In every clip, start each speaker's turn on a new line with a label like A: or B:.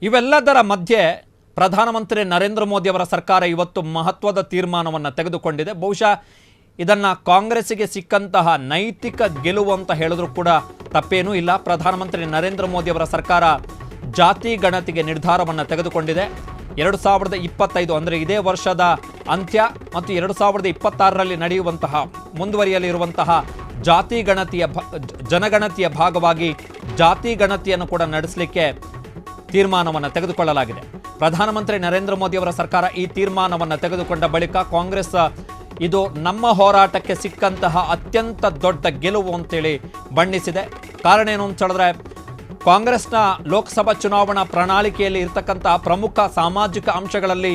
A: ಇವೆಲ್ಲದರ ಮಧ್ಯೆ ಪ್ರಧಾನಮಂತ್ರಿ ನರೇಂದ್ರ ಮೋದಿ ಅವರ ಸರ್ಕಾರ ಇವತ್ತು ಮಹತ್ವದ ತೀರ್ಮಾನವನ್ನು ತೆಗೆದುಕೊಂಡಿದೆ. ಬಹುಶಃ ಇದನ್ನು ಕಾಂಗ್ರೆಸ್ಸಿಗೆ ಸಿಕ್ಕಂತಹ ನೈತಿಕ ಗೆಲುವು ಅಂತ ಹೇಳಿದ್ರೂ ಕೂಡ ತಪ್ಪೇನೂ ಇಲ್ಲ. ಪ್ರಧಾನಮಂತ್ರಿ ನರೇಂದ್ರ ಮೋದಿ ಅವರ ಸರ್ಕಾರ ಜಾತಿ ಗಣತಿಗೆ ನಿರ್ಧಾರವನ್ನು ತೆಗೆದುಕೊಂಡಿದೆ. 2025 ಅಂದರೆ ಇದೇ ವರ್ಷದ ಅಂತ್ಯ ಮತ್ತು 2026ರಲ್ಲಿ ನಡೆಯುವಂತಹ ಮುಂದುವರಿಯಲಿರುವಂತಹ ಜಾತಿ ಗಣತಿಯ ಜನಗಣತಿಯ ಭಾಗವಾಗಿ ಜಾತಿ ಗಣತಿಯನ್ನು ಕೂಡ ನಡೆಸಲಿಕ್ಕೆ ತೀರ್ಮಾನವನ್ನು ತೆಗೆದುಕೊಳ್ಳಲಾಗಿದೆ. ಪ್ರಧಾನಮಂತ್ರಿ ನರೇಂದ್ರ ಮೋದಿ ಅವರ ಸರ್ಕಾರ ಈ ತೀರ್ಮಾನವನ್ನು ತೆಗೆದುಕೊಂಡ ಬಳಿಕ ಕಾಂಗ್ರೆಸ್ ಇದು ನಮ್ಮ ಹೋರಾಟಕ್ಕೆ ಸಿಕ್ಕಂತಹ ಅತ್ಯಂತ ದೊಡ್ಡ ಗೆಲುವು ಅಂತೇಳಿ ಬಣ್ಣಿಸಿದೆ. ಕಾರಣ ಏನು ಅಂತ ಹೇಳಿದ್ರೆ, ಕಾಂಗ್ರೆಸ್ನ ಲೋಕಸಭಾ ಚುನಾವಣಾ ಪ್ರಣಾಳಿಕೆಯಲ್ಲಿ ಇರತಕ್ಕಂತಹ ಪ್ರಮುಖ ಸಾಮಾಜಿಕ ಅಂಶಗಳಲ್ಲಿ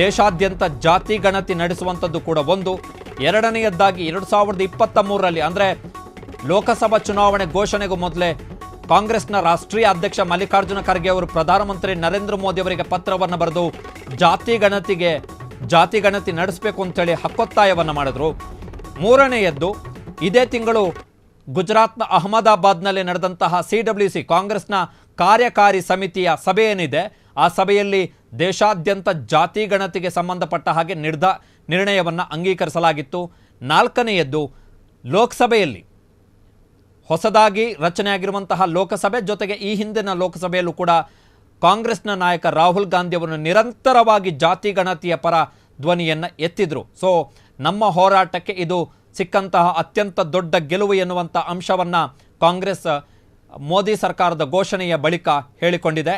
A: ದೇಶಾದ್ಯಂತ ಜಾತಿ ಗಣತಿ ನಡೆಸುವಂಥದ್ದು ಕೂಡ ಒಂದು. ಎರಡನೆಯದ್ದಾಗಿ 2023ರಲ್ಲಿ ಅಂದರೆ ಲೋಕಸಭಾ ಚುನಾವಣೆ ಘೋಷಣೆಗೂ ಮೊದಲೇ ಕಾಂಗ್ರೆಸ್ನ ರಾಷ್ಟ್ರೀಯ ಅಧ್ಯಕ್ಷ ಮಲ್ಲಿಕಾರ್ಜುನ ಖರ್ಗೆ ಅವರು ಪ್ರಧಾನಮಂತ್ರಿ ನರೇಂದ್ರ ಮೋದಿ ಅವರಿಗೆ ಪತ್ರವನ್ನು ಬರೆದು ಜಾತಿ ಗಣತಿ ನಡೆಸಬೇಕು ಅಂತೇಳಿ ಹಕ್ಕೊತ್ತಾಯವನ್ನು ಮಾಡಿದ್ರು. ಮೂರನೆಯದ್ದು, ಇದೇ ತಿಂಗಳು ಗುಜರಾತ್ನ ಅಹಮದಾಬಾದ್ನಲ್ಲಿ ನಡೆದಂತಹ CWC ಕಾಂಗ್ರೆಸ್ನ ಕಾರ್ಯಕಾರಿ ಸಮಿತಿಯ ಸಭೆ ಏನಿದೆ, ಆ ಸಭೆಯಲ್ಲಿ ದೇಶಾದ್ಯಂತ ಜಾತಿ ಗಣತಿಗೆ ಸಂಬಂಧಪಟ್ಟ ಹಾಗೆ ನಿರ್ಣಯವನ್ನು ಅಂಗೀಕರಿಸಲಾಗಿತ್ತು. ನಾಲ್ಕನೆಯದ್ದು, ಲೋಕಸಭೆಯಲ್ಲಿ ಹೊಸದಾಗಿ ರಚನೆಯಾಗಿರುವಂತಹ ಲೋಕಸಭೆ ಜೊತೆಗೆ ಈ ಹಿಂದಿನ ಲೋಕಸಭೆಯಲ್ಲೂ ಕೂಡ ಕಾಂಗ್ರೆಸ್ನ ನಾಯಕ ರಾಹುಲ್ ಗಾಂಧಿ ಅವರನ್ನು ನಿರಂತರವಾಗಿ ಜಾತಿ ಗಣತಿಯ ಪರ ಧ್ವನಿಯನ್ನು ಎತ್ತಿದ್ರು. ಸೊ ನಮ್ಮ ಹೋರಾಟಕ್ಕೆ ಇದು ಸಿಕ್ಕಂತಹ ಅತ್ಯಂತ ದೊಡ್ಡ ಗೆಲುವು ಎನ್ನುವಂಥ ಅಂಶವನ್ನು ಕಾಂಗ್ರೆಸ್ ಮೋದಿ ಸರ್ಕಾರದ ಘೋಷಣೆಯ ಬಳಿಕ ಹೇಳಿಕೊಂಡಿದೆ.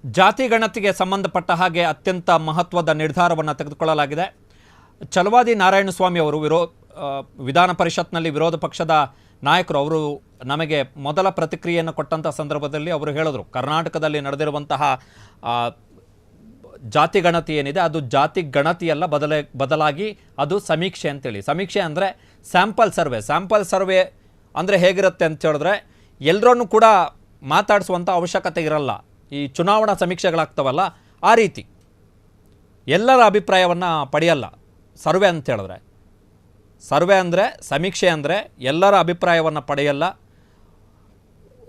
A: ಜಾತಿ ಗಣತಿಗೆ ಸಂಬಂಧಪಟ್ಟ ಹಾಗೆ ಅತ್ಯಂತ ಮಹತ್ವದ ನಿರ್ಧಾರವನ್ನು ತೆಗೆದುಕೊಳ್ಳಲಾಗಿದೆ. ಛಲವಾದಿ ನಾರಾಯಣಸ್ವಾಮಿ ಅವರು ವಿಧಾನ ಪರಿಷತ್ನಲ್ಲಿ ವಿರೋಧ ಪಕ್ಷದ ನಾಯಕರು ಅವರು ನಮಗೆ ಮೊದಲ ಪ್ರತಿಕ್ರಿಯೆಯನ್ನು ಕೊಟ್ಟಂಥ ಸಂದರ್ಭದಲ್ಲಿ ಅವರು ಹೇಳಿದ್ರು, ಕರ್ನಾಟಕದಲ್ಲಿ ನಡೆದಿರುವಂತಹ ಜಾತಿ ಗಣತಿ ಏನಿದೆ ಅದು ಜಾತಿ ಗಣತಿಯಲ್ಲ, ಬದಲಾಗಿ ಅದು ಸಮೀಕ್ಷೆ ಅಂತೇಳಿ. ಸಮೀಕ್ಷೆ ಅಂದರೆ ಸ್ಯಾಂಪಲ್ ಸರ್ವೆ ಅಂದರೆ ಹೇಗಿರುತ್ತೆ ಅಂತ ಹೇಳಿದ್ರೆ, ಎಲ್ಲರನ್ನೂ ಕೂಡ ಮಾತಾಡಿಸುವಂಥ ಅವಶ್ಯಕತೆ ಇರಲ್ಲ. ಈ ಚುನಾವಣಾ ಸಮೀಕ್ಷೆಗಳಾಗ್ತವಲ್ಲ ಆ ರೀತಿ ಎಲ್ಲರ ಅಭಿಪ್ರಾಯವನ್ನು ಪಡೆಯಲ್ಲ ಸರ್ವೆ ಅಂತ ಹೇಳಿದ್ರೆ. ಸರ್ವೆ ಅಂದರೆ ಸಮೀಕ್ಷೆ ಅಂದರೆ ಎಲ್ಲರ ಅಭಿಪ್ರಾಯವನ್ನು ಪಡೆಯಲ್ಲ,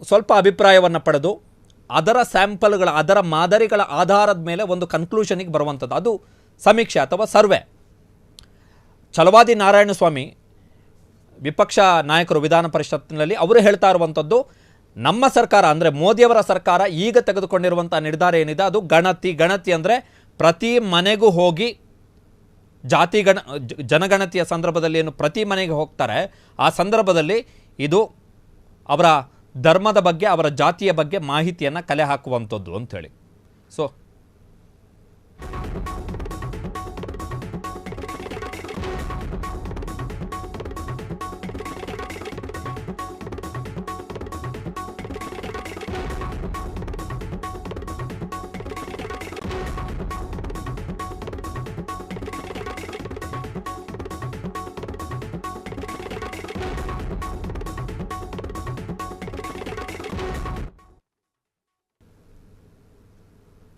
A: ಸ್ವಲ್ಪ ಅಭಿಪ್ರಾಯವನ್ನು ಪಡೆದು ಅದರ ಸ್ಯಾಂಪಲ್ಗಳ ಅದರ ಮಾದರಿಗಳ ಆಧಾರದ ಮೇಲೆ ಒಂದು ಕನ್ಕ್ಲೂಷನಿಗೆ ಬರುವಂಥದ್ದು ಅದು ಸಮೀಕ್ಷೆ ಅಥವಾ ಸರ್ವೆ. ಛಲವಾದಿ ನಾರಾಯಣಸ್ವಾಮಿ ವಿಪಕ್ಷ ನಾಯಕರು ವಿಧಾನ ಪರಿಷತ್ತಿನಲ್ಲಿ ಅವರು ಹೇಳ್ತಾ ಇರುವಂಥದ್ದು, ನಮ್ಮ ಸರ್ಕಾರ ಅಂದರೆ ಮೋದಿಯವರ ಸರ್ಕಾರ ಈಗ ತೆಗೆದುಕೊಂಡಿರುವಂಥ ನಿರ್ಧಾರ ಏನಿದೆ ಅದು ಗಣತಿ ಅಂದರೆ ಪ್ರತಿ ಮನೆಗೂ ಹೋಗಿ ಜನಗಣತಿಯ ಸಂದರ್ಭದಲ್ಲಿ ಏನು ಪ್ರತಿ ಮನೆಗೆ ಹೋಗ್ತಾರೆ ಆ ಸಂದರ್ಭದಲ್ಲಿ ಇದು ಅವರ ಧರ್ಮದ ಬಗ್ಗೆ ಅವರ ಜಾತಿಯ ಬಗ್ಗೆ ಮಾಹಿತಿಯನ್ನು ಕಲೆ ಹಾಕುವಂಥದ್ದು ಅಂಥೇಳಿ.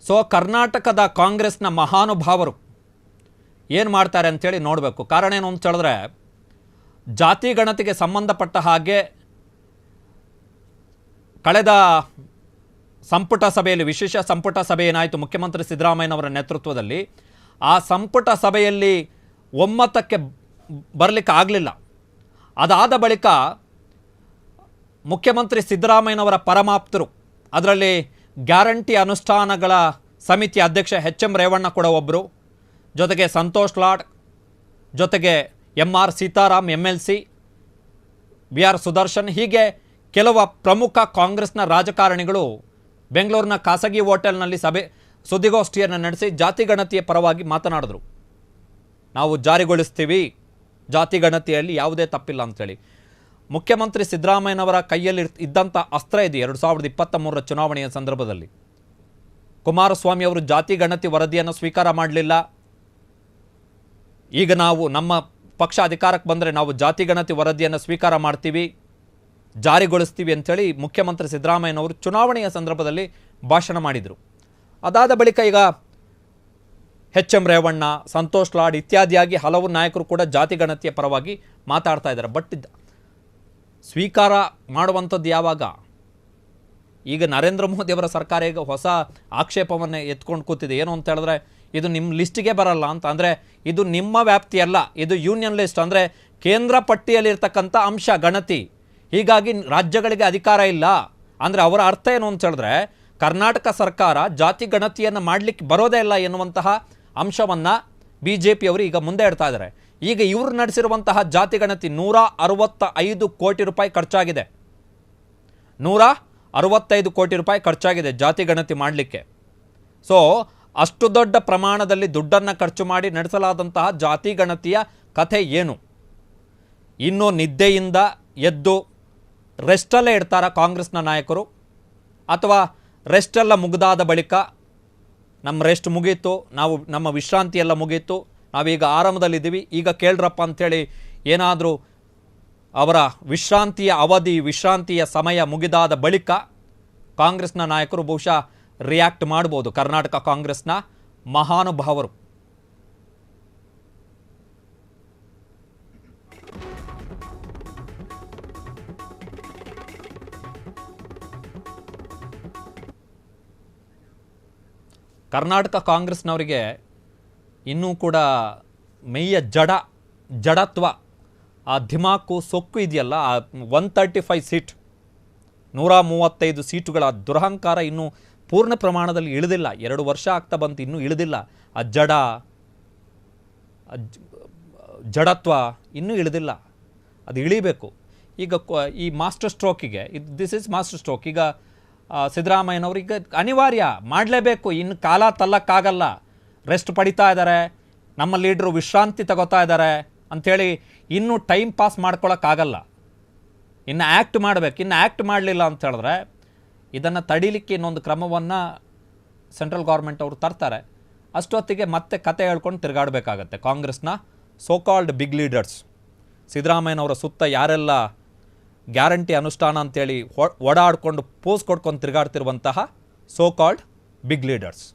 A: ಸೊ ಕರ್ನಾಟಕದ ಕಾಂಗ್ರೆಸ್ನ ಮಹಾನುಭಾವರು ಏನು ಮಾಡ್ತಾರೆ ಅಂಥೇಳಿ ನೋಡಬೇಕು. ಕಾರಣ ಏನು ಅಂತ ಹೇಳಿದ್ರೆ, ಜಾತಿ ಗಣತಿಗೆ ಸಂಬಂಧಪಟ್ಟ ಹಾಗೆ ಕಳೆದ ಸಂಪುಟ ಸಭೆಯಲ್ಲಿ ವಿಶೇಷ ಸಂಪುಟ ಸಭೆ ಏನಾಯಿತು ಮುಖ್ಯಮಂತ್ರಿ ಸಿದ್ದರಾಮಯ್ಯನವರ ನೇತೃತ್ವದಲ್ಲಿ, ಆ ಸಂಪುಟ ಸಭೆಯಲ್ಲಿ ಒಮ್ಮತಕ್ಕೆ ಬರಲಿಕ್ಕೆ ಆಗಲಿಲ್ಲ. ಅದಾದ ಬಳಿಕ ಮುಖ್ಯಮಂತ್ರಿ ಸಿದ್ದರಾಮಯ್ಯನವರ ಪರಮಾಪ್ತರು, ಅದರಲ್ಲಿ ಗ್ಯಾರಂಟಿ ಅನುಷ್ಠಾನಗಳ ಸಮಿತಿ ಅಧ್ಯಕ್ಷ ಎಚ್.ಎಂ. ರೇವಣ್ಣ ಕೂಡ ಒಬ್ಬರು, ಜೊತೆಗೆ ಸಂತೋಷ್ ಲಾಡ್, ಜೊತೆಗೆ M R. Sitaram MLC, B R. Sudarshan, ಹೀಗೆ ಕೆಲವು ಪ್ರಮುಖ ಕಾಂಗ್ರೆಸ್ನ ರಾಜಕಾರಣಿಗಳು ಬೆಂಗಳೂರಿನ ಖಾಸಗಿ ಹೋಟೆಲ್ನಲ್ಲಿ ಸುದ್ದಿಗೋಷ್ಠಿಯನ್ನು ನಡೆಸಿ ಜಾತಿ ಗಣತಿಯ ಪರವಾಗಿ ಮಾತನಾಡಿದ್ರು. ನಾವು ಜಾರಿಗೊಳಿಸ್ತೀವಿ, ಜಾತಿ ಗಣತಿಯಲ್ಲಿ ಯಾವುದೇ ತಪ್ಪಿಲ್ಲ ಅಂಥೇಳಿ. ಮುಖ್ಯಮಂತ್ರಿ ಸಿದ್ದರಾಮಯ್ಯನವರ ಕೈಯಲ್ಲಿ ಇದ್ದಂಥ ಅಸ್ತ್ರ ಇದೆ 2023 ಚುನಾವಣೆಯ ಸಂದರ್ಭದಲ್ಲಿ. ಕುಮಾರಸ್ವಾಮಿ ಅವರು ಜಾತಿ ಗಣತಿ ವರದಿಯನ್ನು ಸ್ವೀಕಾರ ಮಾಡಲಿಲ್ಲ. ಈಗ ನಾವು ನಮ್ಮ ಪಕ್ಷ ಅಧಿಕಾರಕ್ಕೆ ಬಂದರೆ ನಾವು ಜಾತಿ ಗಣತಿ ವರದಿಯನ್ನು ಸ್ವೀಕಾರ ಮಾಡ್ತೀವಿ, ಜಾರಿಗೊಳಿಸ್ತೀವಿ ಅಂಥೇಳಿ ಮುಖ್ಯಮಂತ್ರಿ ಸಿದ್ದರಾಮಯ್ಯನವರು ಚುನಾವಣೆಯ ಸಂದರ್ಭದಲ್ಲಿ ಭಾಷಣ ಮಾಡಿದರು. ಅದಾದ ಬಳಿಕ ಈಗ ಎಚ್.ಎಂ. ರೇವಣ್ಣ, ಸಂತೋಷ್ ಲಾಡ್ ಇತ್ಯಾದಿಯಾಗಿ ಹಲವು ನಾಯಕರು ಕೂಡ ಜಾತಿ ಗಣತಿಯ ಪರವಾಗಿ ಮಾತಾಡ್ತಾ ಇದ್ದಾರೆ. ಬಟ್ ಸ್ವೀಕಾರ ಮಾಡುವಂಥದ್ದು ಯಾವಾಗ? ಈಗ ನರೇಂದ್ರ ಮೋದಿ ಅವರ ಸರ್ಕಾರ ಈಗ ಹೊಸ ಆಕ್ಷೇಪವನ್ನು ಎತ್ಕೊಂಡು ಕೂತಿದೆ. ಏನು ಅಂತ ಹೇಳಿದ್ರೆ, ಇದು ನಿಮ್ಮ ಲಿಸ್ಟಿಗೆ ಬರಲ್ಲ ಅಂತ. ಅಂದರೆ ಇದು ನಿಮ್ಮ ವ್ಯಾಪ್ತಿಯಲ್ಲ, ಇದು ಯೂನಿಯನ್ ಲಿಸ್ಟ್, ಅಂದರೆ ಕೇಂದ್ರ ಪಟ್ಟಿಯಲ್ಲಿರ್ತಕ್ಕಂಥ ಅಂಶ ಗಣತಿ. ಹೀಗಾಗಿ ರಾಜ್ಯಗಳಿಗೆ ಅಧಿಕಾರ ಇಲ್ಲ. ಅಂದರೆ ಅವರ ಅರ್ಥ ಏನು ಅಂತ ಹೇಳಿದ್ರೆ, ಕರ್ನಾಟಕ ಸರ್ಕಾರ ಜಾತಿ ಗಣತಿಯನ್ನು ಮಾಡಲಿಕ್ಕೆ ಬರೋದೇ ಇಲ್ಲ ಎನ್ನುವಂತಹ ಅಂಶವನ್ನು BJP ಅವರು ಈಗ ಮುಂದೆ ಇಡ್ತಾ ಇದ್ದಾರೆ. ಈಗ ಇವರು ನಡೆಸಿರುವಂತಹ ಜಾತಿ ಗಣತಿ 165 ಕೋಟಿ ರೂಪಾಯಿ ಖರ್ಚಾಗಿದೆ. 165 ಕೋಟಿ ರೂಪಾಯಿ ಖರ್ಚಾಗಿದೆ ಜಾತಿ ಗಣತಿ ಮಾಡಲಿಕ್ಕೆ. ಸೊ ಅಷ್ಟು ದೊಡ್ಡ ಪ್ರಮಾಣದಲ್ಲಿ ದುಡ್ಡನ್ನು ಖರ್ಚು ಮಾಡಿ ನಡೆಸಲಾದಂತಹ ಜಾತಿ ಗಣತಿಯ ಕಥೆ ಏನು? ಇನ್ನೂ ನಿದ್ದೆಯಿಂದ ಎದ್ದು ರೆಸ್ಟಲ್ಲೇ ಇಡ್ತಾರ ಕಾಂಗ್ರೆಸ್ನ ನಾಯಕರು, ಅಥವಾ ರೆಸ್ಟೆಲ್ಲ ಮುಗಿದಾದ ಬಳಿಕ ನಮ್ಮ ರೆಸ್ಟ್ ಮುಗೀತು, ನಮ್ಮ ವಿಶ್ರಾಂತಿ ಎಲ್ಲ ಮುಗೀತು, ನಾವೀಗ ಆರಾಮದಲ್ಲಿದ್ದೀವಿ, ಈಗ ಕೇಳ್ರಪ್ಪ ಅಂಥೇಳಿ ಏನಾದರೂ ಅವರ ವಿಶ್ರಾಂತಿಯ ಅವಧಿ, ವಿಶ್ರಾಂತಿಯ ಸಮಯ ಮುಗಿದಾದ ಬಳಿಕ ಕಾಂಗ್ರೆಸ್ನ ನಾಯಕರು ಬಹುಶಃ ರಿಯಾಕ್ಟ್ ಮಾಡ್ಬೋದು. ಕರ್ನಾಟಕ ಕಾಂಗ್ರೆಸ್ನ ಮಹಾನುಭಾವರು. ಕರ್ನಾಟಕ ಕಾಂಗ್ರೆಸ್ನವರಿಗೆ ಇನ್ನೂ ಕೂಡ ಮೈಯ ಜಡತ್ವ, ಆ ಧಿಮಾಕು ಸೊಕ್ಕು ಇದೆಯಲ್ಲ, ಆ 135 ಸೀಟ್ 135 ಸೀಟುಗಳ ದುರಹಂಕಾರ ಇನ್ನೂ ಪೂರ್ಣ ಪ್ರಮಾಣದಲ್ಲಿ ಇಳಿದಿಲ್ಲ. 2 ವರ್ಷ ಆಗ್ತಾ ಬಂತು, ಇನ್ನೂ ಇಳಿದಿಲ್ಲ. ಆ ಜಡತ್ವ ಇನ್ನೂ ಇಳಿದಿಲ್ಲ, ಅದು ಇಳಿಬೇಕು. ಈಗ ಈ ಮಾಸ್ಟರ್ ಸ್ಟ್ರೋಕಿಗೆ ದಿಸ್ ಇಸ್ ಮಾಸ್ಟರ್ ಸ್ಟ್ರೋಕ್. ಈಗ ಸಿದ್ದರಾಮಯ್ಯನವರು ಈಗ ಅನಿವಾರ್ಯ ಮಾಡಲೇಬೇಕು, ಇನ್ನು ಕಾಲ ತಲ್ಲಕ್ಕಾಗಲ್ಲ. ರೆಸ್ಟ್ ಪಡಿತಾ ಇದ್ದಾರೆ, ನಮ್ಮ ಲೀಡ್ರು ವಿಶ್ರಾಂತಿ ತಗೋತಾ ಇದ್ದಾರೆ ಅಂಥೇಳಿ ಇನ್ನೂ ಟೈಮ್ ಪಾಸ್ ಮಾಡ್ಕೊಳ್ಳೋಕ್ಕಾಗಲ್ಲ. ಇನ್ನು ಆ್ಯಕ್ಟ್ ಮಾಡಬೇಕು. ಇನ್ನು ಆ್ಯಕ್ಟ್ ಮಾಡಲಿಲ್ಲ ಅಂತ ಹೇಳಿದ್ರೆ ಇದನ್ನು ತಡೀಲಿಕ್ಕೆ ಇನ್ನೊಂದು ಕ್ರಮವನ್ನು ಸೆಂಟ್ರಲ್ ಗೌರ್ಮೆಂಟ್ ಅವರು ತರ್ತಾರೆ. ಅಷ್ಟೊತ್ತಿಗೆ ಮತ್ತೆ ಕತೆ ಹೇಳ್ಕೊಂಡು ತಿರುಗಾಡಬೇಕಾಗತ್ತೆ ಕಾಂಗ್ರೆಸ್ನ ಸೋಕಾಲ್ಡ್ ಬಿಗ್ ಲೀಡರ್ಸ್. ಸಿದ್ದರಾಮಯ್ಯನವರ ಸುತ್ತ ಯಾರೆಲ್ಲ ಗ್ಯಾರಂಟಿ ಅನುಷ್ಠಾನ ಅಂತೇಳಿ ಓಡಾಡ್ಕೊಂಡು ಪೋಸ್ ಕೊಡ್ಕೊಂಡು ತಿರುಗಾಡ್ತಿರುವಂತಹ ಸೋಕಾಲ್ಡ್ ಬಿಗ್ ಲೀಡರ್ಸ್.